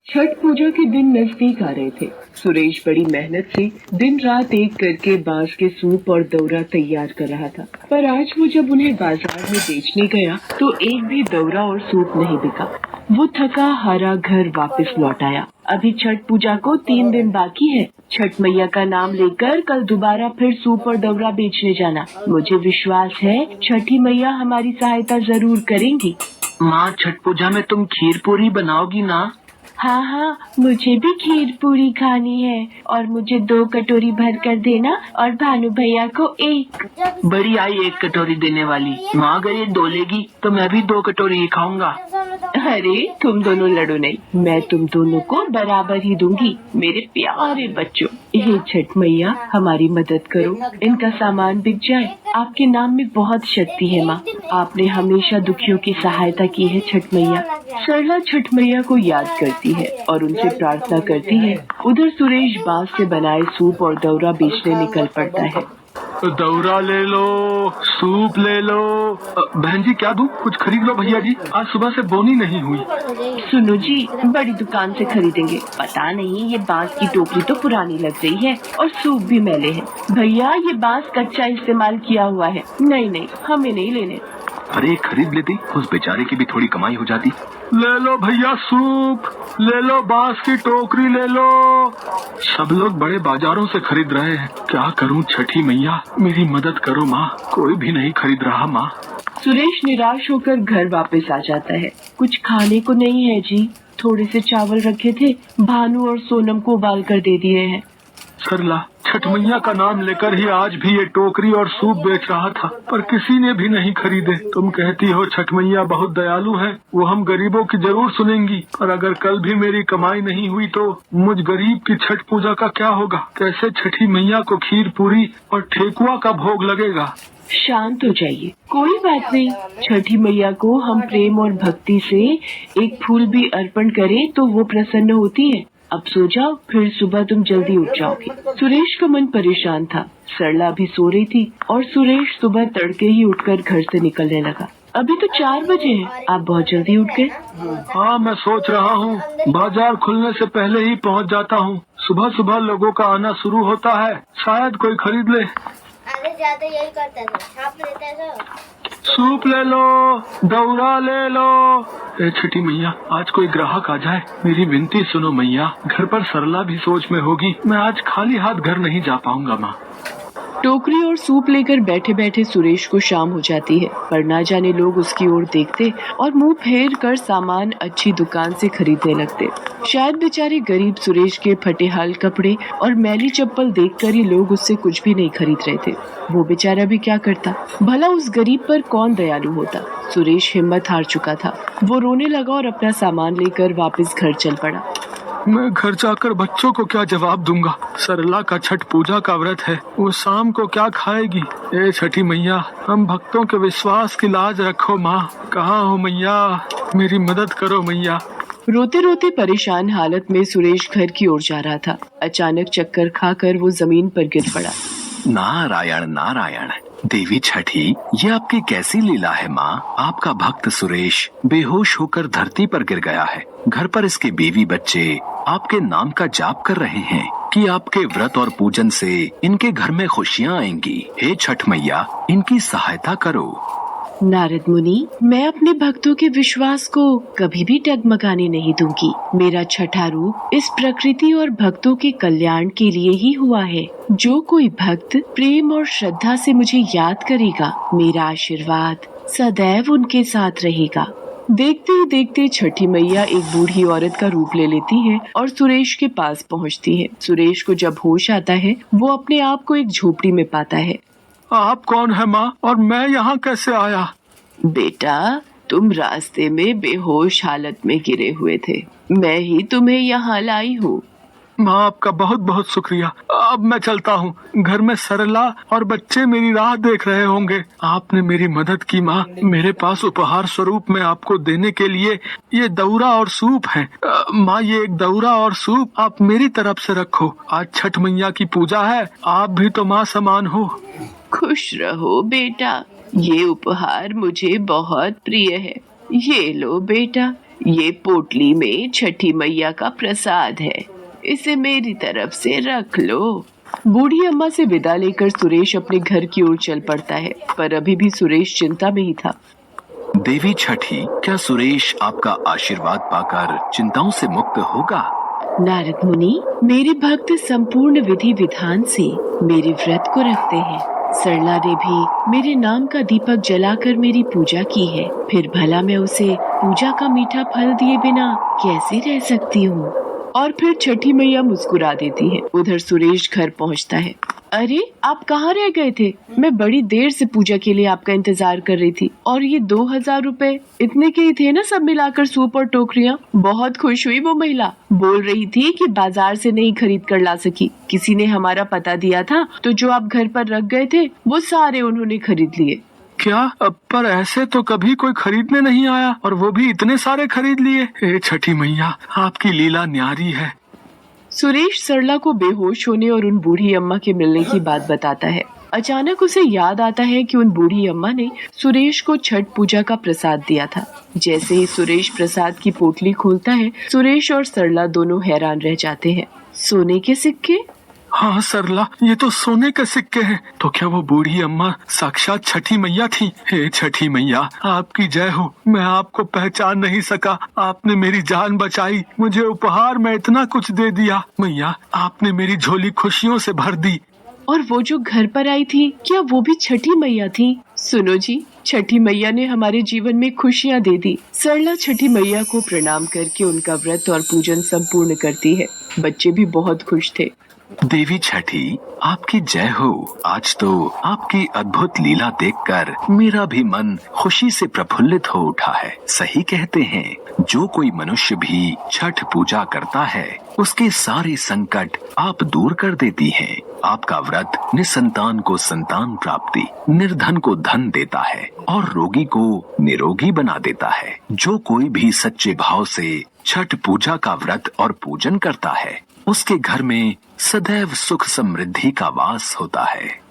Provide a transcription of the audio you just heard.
छठ पूजा के दिन नजदीक आ रहे थे। सुरेश बड़ी मेहनत से दिन रात एक करके बांस के सूप और दौरा तैयार कर रहा था। पर आज वो जब उन्हें बाजार में बेचने गया तो एक भी दौरा और सूप नहीं बिका। वो थका हारा घर वापस लौट आया। अभी छठ पूजा को 3 दिन बाकी है। छठ मैया का नाम लेकर कल दोबारा फिर सूप और दौरा बेचने जाना। मुझे विश्वास है छठी मैया हमारी सहायता जरूर करेंगी। माँ, छठ पूजा में तुम खीर पूरी बनाओगी ना? हाँ हाँ, मुझे भी खीर पूरी खानी है और मुझे 2 कटोरी भर कर देना और भानु भैया को 1। बड़ी आई 1 कटोरी देने वाली। माँ, अगर ये 2 लेगी तो मैं भी 2 कटोरी ही खाऊंगा। अरे तुम दोनों लड़ो नहीं, मैं तुम दोनों को बराबर ही दूंगी मेरे प्यारे बच्चों। ये छठ मैया हमारी मदद करो, इनका सामान बिक जाए। आपके नाम में बहुत शक्ति है माँ, आपने हमेशा दुखियों की सहायता की है छठ मैया। सरला छठ मैया को याद करती है और उनसे प्रार्थना करती है। उधर सुरेश बांस से बनाए सूप और दौरा बेचने निकल पड़ता है। दौरा ले लो, सूप ले लो। बहन जी क्या दूं? कुछ खरीद लो भैया जी, आज सुबह से बोनी नहीं हुई। सुनो जी, बड़ी दुकान से खरीदेंगे। पता नहीं ये बांस की टोकरी तो पुरानी लग रही है और सूप भी मैले हैं। भैया ये बांस कच्चा इस्तेमाल किया हुआ है। नहीं, हमें नहीं लेने। अरे खरीद लेती, उस बेचारे की भी थोड़ी कमाई हो जाती। ले लो भैया सूप, ले लो बांस की टोकरी ले लो। सब लोग बड़े बाजारों से खरीद रहे हैं। क्या करूं छठी मैया, मेरी मदद करो माँ, कोई भी नहीं खरीद रहा माँ। सुरेश निराश होकर घर वापस आ जाता है। कुछ खाने को नहीं है जी, थोड़े से चावल रखे थे, भानु और सोनम को उबाल कर दे दिए हैं। सरला छठ मैया का नाम लेकर ही आज भी ये टोकरी और सूप बेच रहा था, पर किसी ने भी नहीं खरीदे। तुम कहती हो छठ मैया बहुत दयालु है, वो हम गरीबों की जरूर सुनेंगी, पर अगर कल भी मेरी कमाई नहीं हुई तो मुझ गरीब की छठ पूजा का क्या होगा? कैसे छठी मैया को खीर पूरी और ठेकुआ का भोग लगेगा? शांत हो जाइए, कोई बात नहीं। छठी मैया को हम प्रेम और भक्ति से एक फूल भी अर्पण करें तो वो प्रसन्न होती है। अब सो जाओ, फिर सुबह तुम जल्दी उठ जाओगे। सुरेश का मन परेशान था। सरला भी सो रही थी और सुरेश सुबह तड़के ही उठकर घर से निकलने लगा। अभी तो 4 बजे हैं, आप बहुत जल्दी उठ गए। हाँ, मैं सोच रहा हूँ बाजार खुलने से पहले ही पहुँच जाता हूँ। सुबह सुबह लोगों का आना शुरू होता है, शायद कोई खरीद ले। ज्यादा यही करते थे, छाप लेते थे। सूप ले लो, दौरा ले लो। ए छठी मैया, आज कोई ग्राहक आ जाए, मेरी विनती सुनो मैया। घर पर सरला भी सोच में होगी, मैं आज खाली हाथ घर नहीं जा पाऊंगा माँ। टोकरी और सूप लेकर बैठे बैठे सुरेश को शाम हो जाती है, पर ना जाने लोग उसकी ओर देखते और मुंह फेर कर सामान अच्छी दुकान से खरीदने लगते। शायद बेचारे गरीब सुरेश के फटे हाल कपड़े और मैली चप्पल देखकर ही लोग उससे कुछ भी नहीं खरीद रहे थे। वो बेचारा भी क्या करता, भला उस गरीब पर कौन दयालु होता। सुरेश हिम्मत हार चुका था। वो रोने लगा और अपना सामान लेकर वापस घर चल पड़ा। मैं घर जाकर बच्चों को क्या जवाब दूंगा? सरला का छठ पूजा का व्रत है, वो शाम को क्या खाएगी? ए छठी मैया, हम भक्तों के विश्वास की लाज रखो माँ। कहाँ हो मैया, मेरी मदद करो मैया। रोते रोते परेशान हालत में सुरेश घर की ओर जा रहा था। अचानक चक्कर खाकर वो जमीन पर गिर पड़ा। नारायण नारायण, देवी छठी, ये आपकी कैसी लीला है माँ? आपका भक्त सुरेश बेहोश होकर धरती पर गिर गया है। घर पर इसके बीवी बच्चे आपके नाम का जाप कर रहे हैं कि आपके व्रत और पूजन से इनके घर में खुशियाँ आएंगी। हे छठ मैया, इनकी सहायता करो। नारद मुनि, मैं अपने भक्तों के विश्वास को कभी भी डगमगाने नहीं दूंगी। मेरा छठा रूप इस प्रकृति और भक्तों के कल्याण के लिए ही हुआ है। जो कोई भक्त प्रेम और श्रद्धा से मुझे याद करेगा, मेरा आशीर्वाद सदैव उनके साथ रहेगा। देखते ही देखते छठी मैया एक बूढ़ी औरत का रूप ले लेती है और सुरेश के पास पहुंचती है। सुरेश को जब होश आता है, वो अपने आप को एक झोपड़ी में पाता है। आप कौन है माँ, और मैं यहाँ कैसे आया? बेटा, तुम रास्ते में बेहोश हालत में गिरे हुए थे, मैं ही तुम्हें यहाँ लाई हूँ। माँ, आपका बहुत बहुत शुक्रिया। अब मैं चलता हूँ, घर में सरला और बच्चे मेरी राह देख रहे होंगे। आपने मेरी मदद की माँ। मेरे पास उपहार स्वरूप में आपको देने के लिए ये दौरा और सूप है। माँ, ये एक दौरा और सूप आप मेरी तरफ से रखो। आज छठ मैया की पूजा है, आप भी तो माँ समान हो। खुश रहो बेटा, ये उपहार मुझे बहुत प्रिय है। ये लो बेटा, ये पोटली में छठी मैया का प्रसाद है, इसे मेरी तरफ से रख लो। बूढ़ी अम्मा से विदा लेकर सुरेश अपने घर की ओर चल पड़ता है, पर अभी भी सुरेश चिंता में ही था। देवी छठी, क्या सुरेश आपका आशीर्वाद पाकर चिंताओं से मुक्त होगा? नारद मुनि, मेरे भक्त संपूर्ण विधि विधान से मेरे व्रत को रखते हैं। सरला ने भी मेरे नाम का दीपक जलाकर मेरी पूजा की है, फिर भला मैं उसे पूजा का मीठा फल दिए बिना कैसे रह सकती हूँ। और फिर छठी मैया मुस्कुरा देती है। उधर सुरेश घर पहुँचता है। अरे, आप कहाँ रह गए थे? मैं बड़ी देर से पूजा के लिए आपका इंतजार कर रही थी। और ये 2000 रुपए इतने के ही थे ना, सब मिलाकर सूप और टोकरियाँ? बहुत खुश हुई वो महिला, बोल रही थी कि बाजार से नहीं खरीद कर ला सकी, किसी ने हमारा पता दिया था, तो जो आप घर पर रख गए थे वो सारे उन्होंने खरीद लिए। क्या? पर ऐसे तो कभी कोई खरीदने नहीं आया, और वो भी इतने सारे खरीद लिए। हे छठी मैया, आपकी लीला न्यारी है। सुरेश सरला को बेहोश होने और उन बूढ़ी अम्मा के मिलने की बात बताता है। अचानक उसे याद आता है कि उन बूढ़ी अम्मा ने सुरेश को छठ पूजा का प्रसाद दिया था। जैसे ही सुरेश प्रसाद की पोटली खोलता है, सुरेश और सरला दोनों हैरान रह जाते हैं। सोने के सिक्के? हाँ सरला, ये तो सोने के सिक्के हैं। तो क्या वो बूढ़ी अम्मा साक्षात छठी मैया थी? हे छठी मैया, आपकी जय हो। मैं आपको पहचान नहीं सका, आपने मेरी जान बचाई, मुझे उपहार में इतना कुछ दे दिया। मैया, आपने मेरी झोली खुशियों से भर दी। और वो जो घर पर आई थी, क्या वो भी छठी मैया थी? सुनो जी, छठी मैया ने हमारे जीवन में खुशियाँ दे दी। सरला छठी मैया को प्रणाम करके उनका व्रत और पूजन संपूर्ण करती है। बच्चे भी बहुत खुश थे। देवी छठी, आपकी जय हो। आज तो आपकी अद्भुत लीला देखकर मेरा भी मन खुशी से प्रफुल्लित हो उठा है। सही कहते हैं, जो कोई मनुष्य भी छठ पूजा करता है, उसके सारे संकट आप दूर कर देती हैं। आपका व्रत निसंतान को संतान प्राप्ति, निर्धन को धन देता है और रोगी को निरोगी बना देता है। जो कोई भी सच्चे भाव से छठ पूजा का व्रत और पूजन करता है, उसके घर में सदैव सुख समृद्धि का वास होता है।